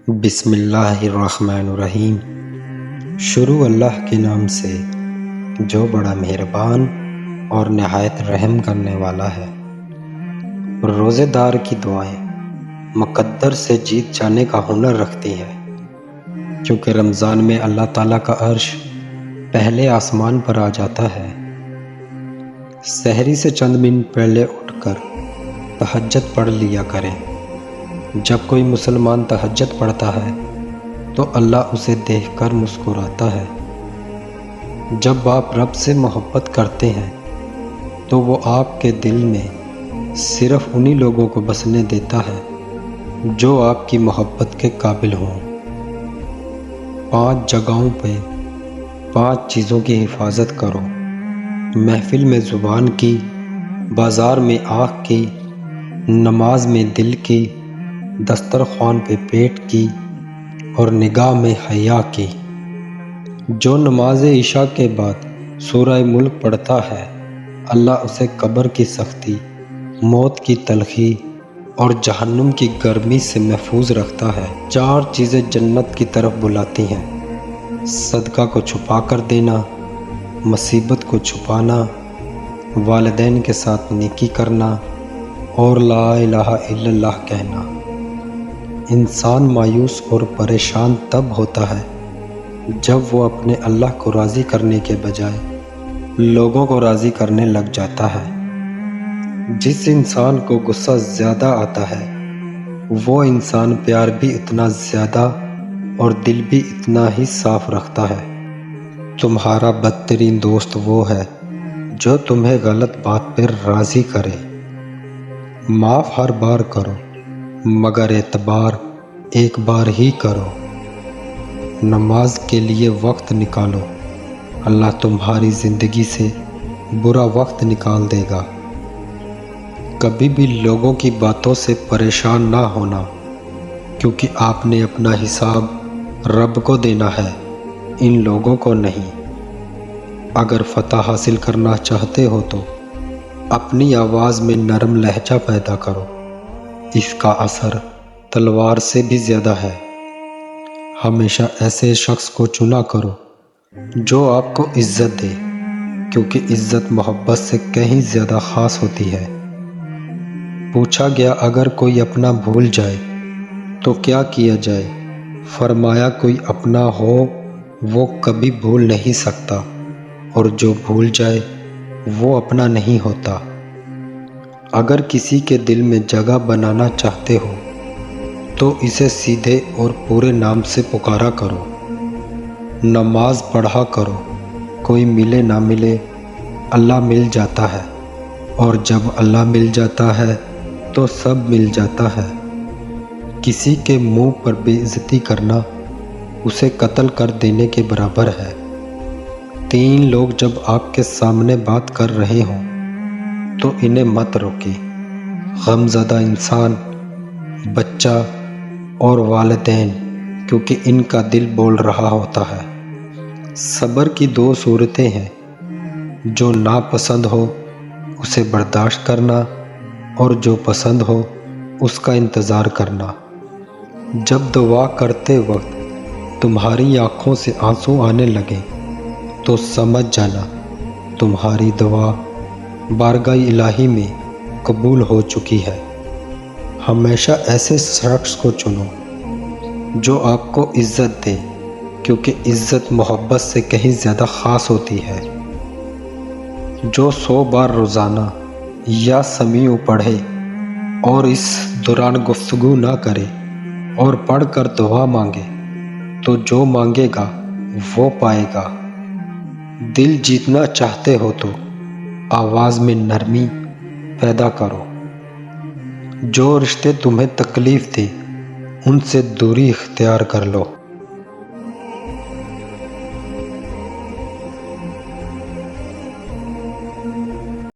بسم اللہ الرحمن الرحیم۔ شروع اللہ کے نام سے جو بڑا مہربان اور نہایت رحم کرنے والا ہے۔ روزے دار کی دعائیں مقدر سے جیت جانے کا ہنر رکھتی ہیں، کیونکہ رمضان میں اللہ تعالیٰ کا عرش پہلے آسمان پر آ جاتا ہے۔ سحری سے چند منٹ پہلے اٹھ کر تہجد پڑھ لیا کریں۔ جب کوئی مسلمان تہجد پڑھتا ہے تو اللہ اسے دیکھ کر مسکراتا ہے۔ جب آپ رب سے محبت کرتے ہیں تو وہ آپ کے دل میں صرف انہی لوگوں کو بسنے دیتا ہے جو آپ کی محبت کے قابل ہوں۔ 5 جگہوں پہ 5 چیزوں کی حفاظت کرو: محفل میں زبان کی، بازار میں آنکھ کی، نماز میں دل کی، دسترخوان پہ پیٹ کی اور نگاہ میں حیا کی۔ جو نماز عشاء کے بعد سورہ ملک پڑھتا ہے، اللہ اسے قبر کی سختی، موت کی تلخی اور جہنم کی گرمی سے محفوظ رکھتا ہے۔ 4 چیزیں جنت کی طرف بلاتی ہیں: صدقہ کو چھپا کر دینا، مصیبت کو چھپانا، والدین کے ساتھ نیکی کرنا اور لا الہ الا اللہ کہنا۔ انسان مایوس اور پریشان تب ہوتا ہے جب وہ اپنے اللہ کو راضی کرنے کے بجائے لوگوں کو راضی کرنے لگ جاتا ہے۔ جس انسان کو غصہ زیادہ آتا ہے وہ انسان پیار بھی اتنا زیادہ اور دل بھی اتنا ہی صاف رکھتا ہے۔ تمہارا بدترین دوست وہ ہے جو تمہیں غلط بات پر راضی کرے۔ معاف ہر بار کرو مگر اعتبار ایک بار ہی کرو۔ نماز کے لیے وقت نکالو، اللہ تمہاری زندگی سے برا وقت نکال دے گا۔ کبھی بھی لوگوں کی باتوں سے پریشان نہ ہونا، کیونکہ آپ نے اپنا حساب رب کو دینا ہے، ان لوگوں کو نہیں۔ اگر فتح حاصل کرنا چاہتے ہو تو اپنی آواز میں نرم لہجہ پیدا کرو، اس کا اثر تلوار سے بھی زیادہ ہے۔ ہمیشہ ایسے شخص کو چنا کرو جو آپ کو عزت دے، کیونکہ عزت محبت سے کہیں زیادہ خاص ہوتی ہے۔ پوچھا گیا اگر کوئی اپنا بھول جائے تو کیا کیا جائے؟ فرمایا کوئی اپنا ہو وہ کبھی بھول نہیں سکتا، اور جو بھول جائے وہ اپنا نہیں ہوتا۔ اگر کسی کے دل میں جگہ بنانا چاہتے ہو تو اسے سیدھے اور پورے نام سے پکارا کرو۔ نماز پڑھا کرو، کوئی ملے نہ ملے اللہ مل جاتا ہے، اور جب اللہ مل جاتا ہے تو سب مل جاتا ہے۔ کسی کے منہ پر بے عزتی کرنا اسے قتل کر دینے کے برابر ہے۔ 3 لوگ جب آپ کے سامنے بات کر رہے ہوں تو انہیں مت روکیں: غمزدہ انسان، بچہ اور والدین، کیونکہ ان کا دل بول رہا ہوتا ہے۔ صبر کی 2 صورتیں ہیں: جو ناپسند ہو اسے برداشت کرنا، اور جو پسند ہو اس کا انتظار کرنا۔ جب دعا کرتے وقت تمہاری آنکھوں سے آنسو آنے لگیں تو سمجھ جانا تمہاری دعا بارگاہ الہی میں قبول ہو چکی ہے۔ ہمیشہ ایسے شخص کو چنو جو آپ کو عزت دے، کیونکہ عزت محبت سے کہیں زیادہ خاص ہوتی ہے۔ جو 100 بار روزانہ یا سمیع پڑھے اور اس دوران گفتگو نہ کرے اور پڑھ کر دعا مانگے تو جو مانگے گا وہ پائے گا۔ دل جیتنا چاہتے ہو تو آواز میں نرمی پیدا کرو۔ جو رشتے تمہیں تکلیف دیں ان سے دوری اختیار کر لو۔